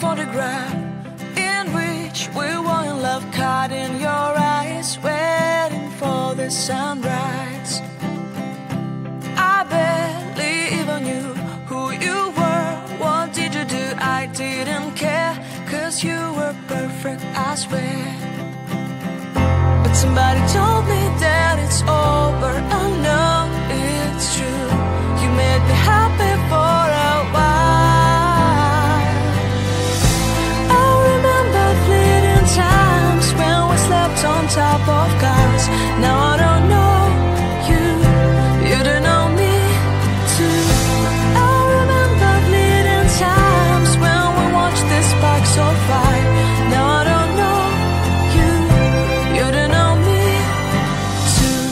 photograph in which we were in love, caught in your eyes, waiting for the sunrise. I barely even knew who you were. What did you do? I didn't care, 'cause you were perfect, I swear. But somebody told me that it's over. I know it's true. You made me happy for a while. I remember fleeting times when we slept on top of cars. Now I don't know you, you don't know me too. I remember fleeting times when we watched the sparks of fire. Now I don't know you, you don't know me too.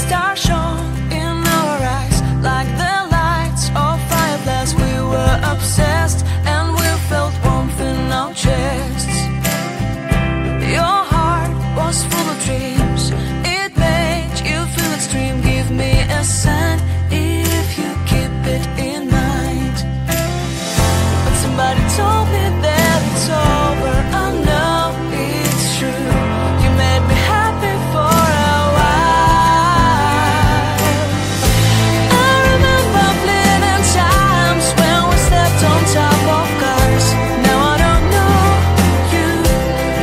Stars shone in our eyes like the lights of fireflies. We were obsessed and we felt warmth in our chests. Your heart was full of dreams. It made you feel extreme. Give me a sign if you keep it in mind. But somebody told me that it's over. I know it's true. You made me happy for a while. I remember fleeting times when we slept on top of cars. Now I don't know you,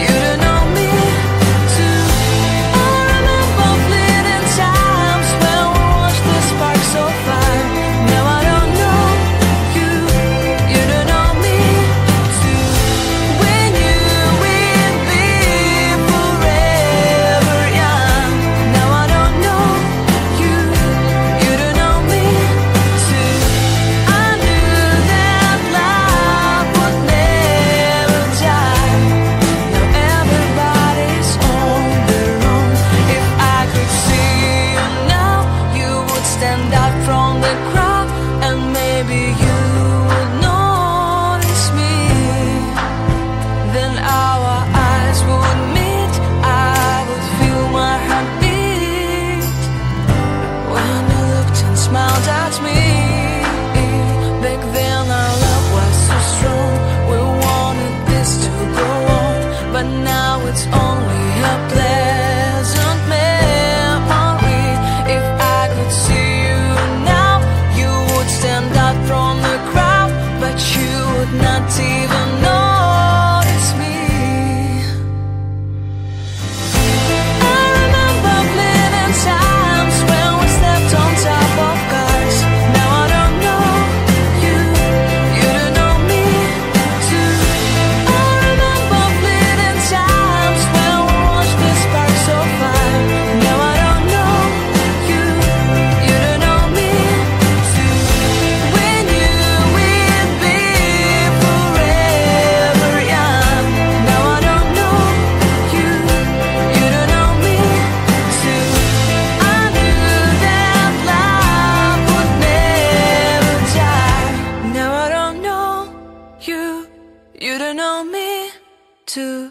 you don't know me too. I remember fleeting times when we watched the sparks of fire. Now I don't know you, you don't know me too. We knew we'd be forever young. Now I don't know you, you don't know me too. I knew that love would never die. Now everybody's on their own. If I could see you now, you would stand out from the crowd, and maybe you would notice me. Then our eyes would meet. I would feel my heart beat when you looked and smiled at me. Back then our love was so strong. We wanted this to go on, but now it's only a pleasant memory. If I could see you now, you would stand out from the crowd, but you would not even notice me. I remember fleeting times when we slept on top of cars. Now I don't know you, you don't know me too. I remember fleeting times when we watched the sparks of fire. Now I don't know you, you don't know me too. We knew we'd be forever young. Now I don't know you, you don't know me too. I knew that love would never die. Now I don't know you, you don't know me too.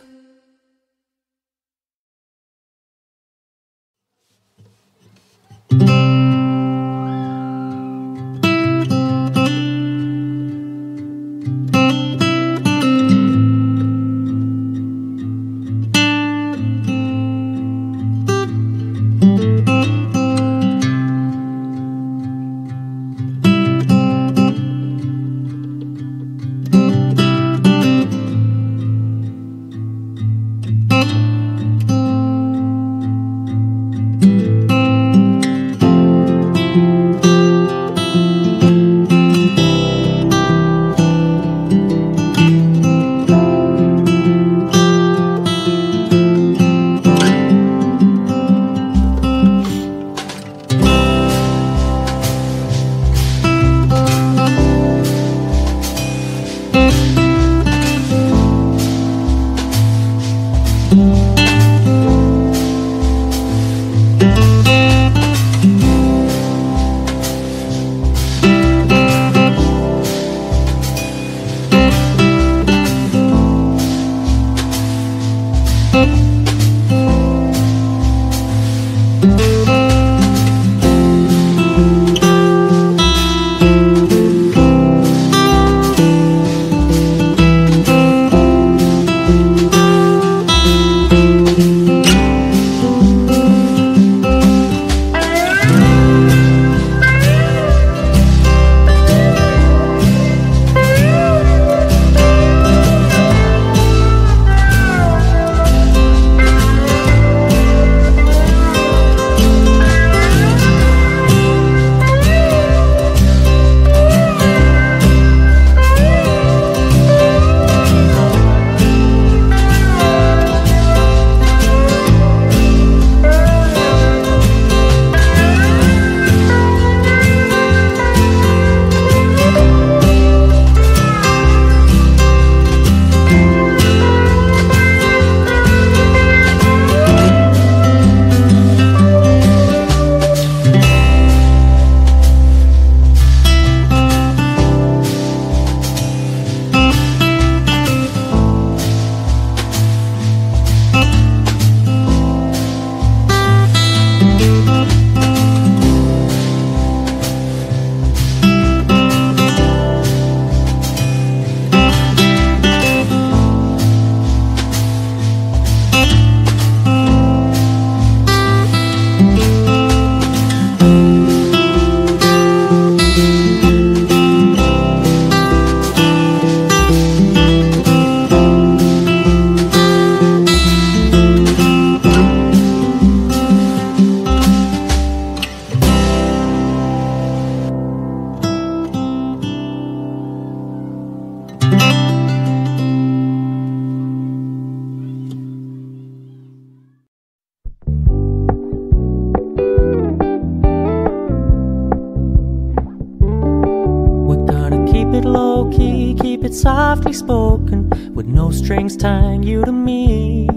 softly spoken, with no strings tying you to me.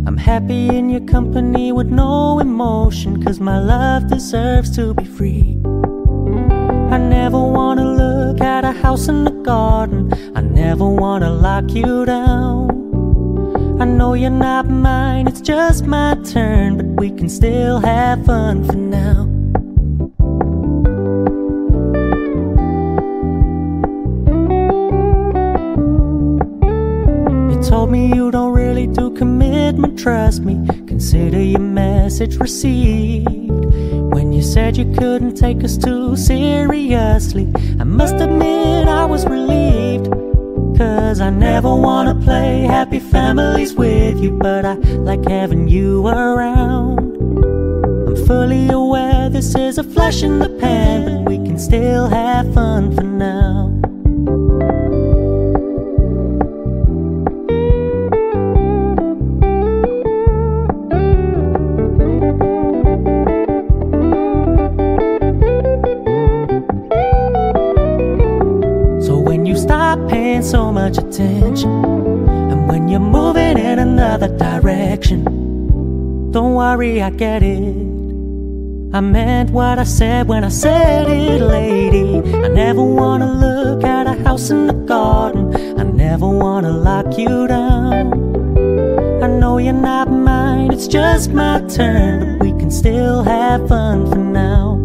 I'm happy in your company with no emotion, 'cause my love deserves to be free. I never wanna look at a house in the garden, I never wanna lock you down. I know you're not mine, it's just my turn, but we can still have fun for now. You told me you don't really do commitment, trust me, consider your message received. When you said you couldn't take us too seriously, I must admit I was relieved. 'Cause I never wanna play happy families with you, but I like having you around. I'm fully aware this is a flash in the pan, but we can still have fun for now. Paying so much attention, and when you're moving in another direction, don't worry, I get it. I meant what I said when I said it, lady. I never wanna look at a house in the garden, I never wanna lock you down. I know you're not mine, it's just my turn, but we can still have fun for now.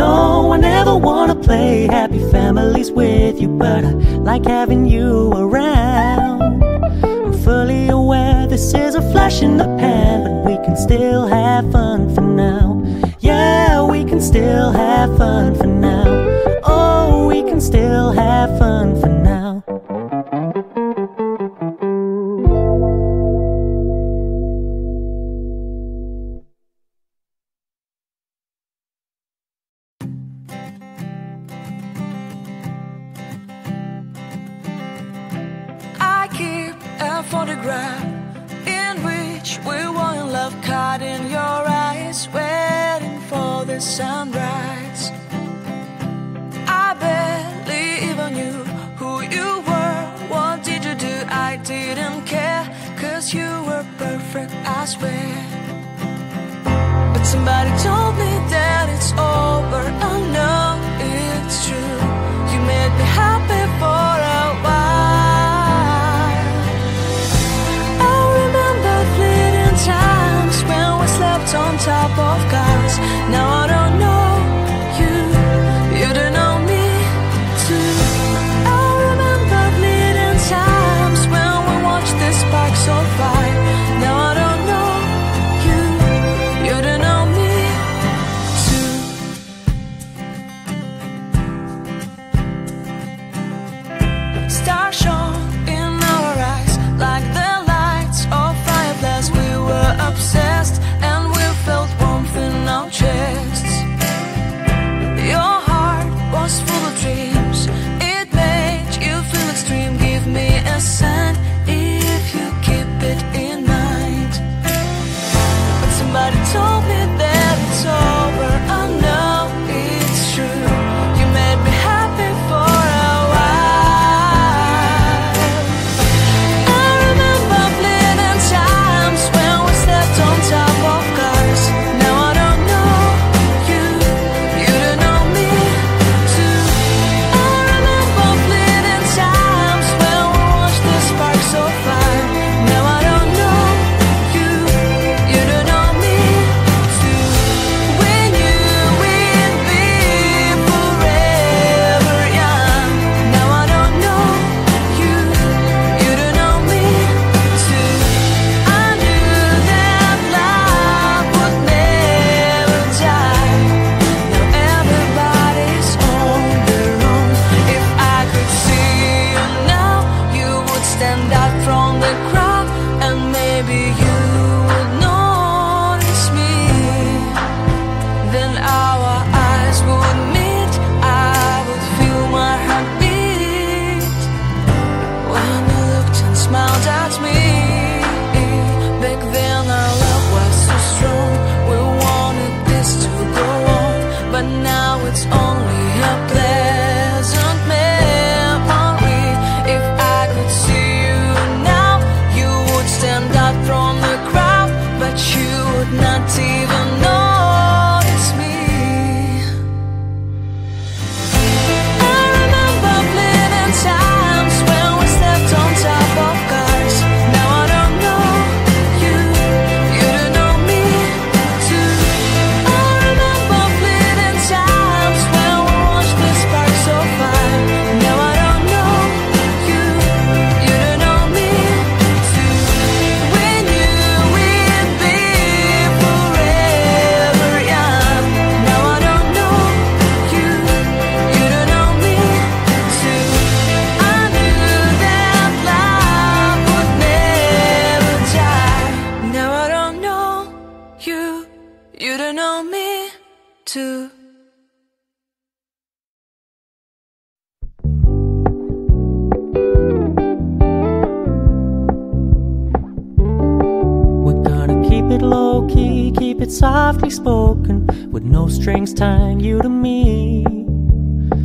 No, I never wanna play happy families with you, but I like having you around. I'm fully aware this is a flash in the pan, but we can still have fun for now. Yeah, we can still have fun for now. Oh, we can still have fun for now. Photograph in which we were in love, caught in your eyes, waiting for the sunrise. I barely even knew who you were. What did you do? I didn't care, 'cause you were perfect, I swear. But somebody told me that it's over. I know it's true. You made me happy for a while. Times when we slept on top of cars. Now I don't know you, you don't know me too. I remember fleeting times when we watched the sparks so fire. Now I don't know you, you don't know me too. Stars shone in our eyes like the lights of fireflies. We were obsessed and we felt warmth in our chests. Your heart was full of dreams, it made you feel extreme. Give me a sign if you keep it in mind. But somebody told me that it's over. I know it's true. You made me happy for a while. I remember fleeting times when we slept on top of cars. Now I don't know you, you don't know me too. I remember fleeting times when we watched the sparks so fire. Now I don't know you, you don't know me too. We knew we'd be forever young. Now I don't know you, you don't know me too. I knew that love would never die. Now everybody's on their own. If I could see you now, you would stand out from the crowd, and maybe you would notice me. Then our eyes would meet, I would feel my heart beat when you looked and smiled at me. Back then our love was so strong, we wanted this to go on, but now it's only a pleasant memory. too. Keep it low-key, keep it softly spoken, with no strings tying you to me.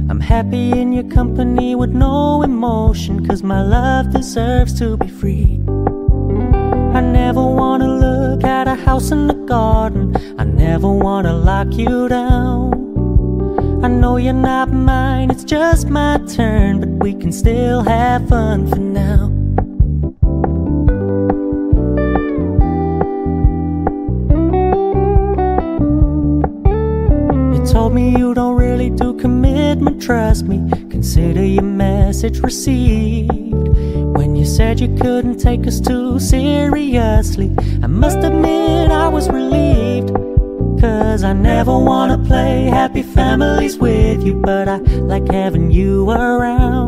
I'm happy in your company with no emotion, 'cause my love deserves to be free. I never wanna look at a house in the garden, I never wanna lock you down. I know you're not mine, it's just my turn, but we can still have fun for now. Told me you don't really do commitment, trust me, consider your message received. When you said you couldn't take us too seriously, I must admit I was relieved. 'Cause I never wanna play happy families with you, but I like having you around.